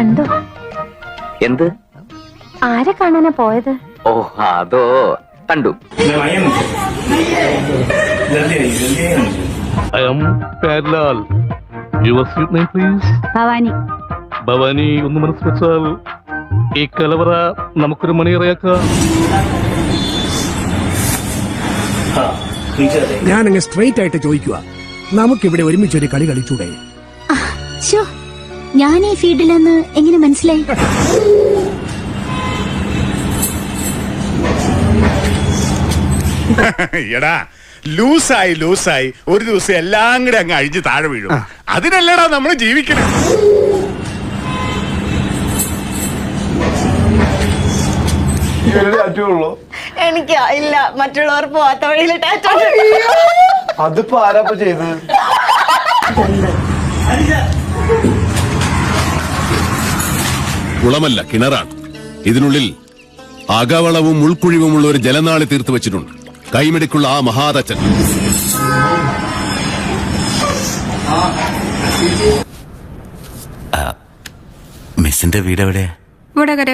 കണ്ടു. എന്ത്? ആരെ കാണാനാ പോയത്? ഓ അതോ കണ്ടു. I am Padlal. Your sweet name, please. Bhavani. Bhavani ഒന്ന് മനസ്സ് വെച്ചാൽ ഈ കലവറ നമുക്കൊരു മണിയറയാക്കാം. ഞാനങ്ങ് സ്ട്രെയിറ്റ് ആയിട്ട് ചോദിക്കുക, നമുക്കിവിടെ ഒരുമിച്ചൊരു കളി കളിച്ചൂടെ? ഞാൻ ഈ ഫീൽഡിലെന്ന് എങ്ങനെ മനസ്സിലായി? എടാ ലൂസായി ഒരു ദിവസം എല്ലാം കൂടെ അങ്ങ് അഴിഞ്ഞ് താഴെ വീഴും. അതിനല്ലടാ നമ്മൾ ജീവിക്കണം. എനിക്ക് ഇല്ല, മറ്റുള്ളവർ പോവാത്ത വഴിയിൽ അതിപ്പോ ആരാപ്പ ചെയ്ത്? കുളമല്ല, കിണറാണ്. ഇതിനുള്ളിൽ അകവളവും ഉൾക്കുഴിവുമുള്ള ഒരു ജലനാളി തീർത്തു വെച്ചിട്ടുണ്ട്. കൈമിടിക്കുള്ള ആ മഹാതച്ചൻ. മിസ്സിന്റെ വീട് എവിടെയാ? വടകര.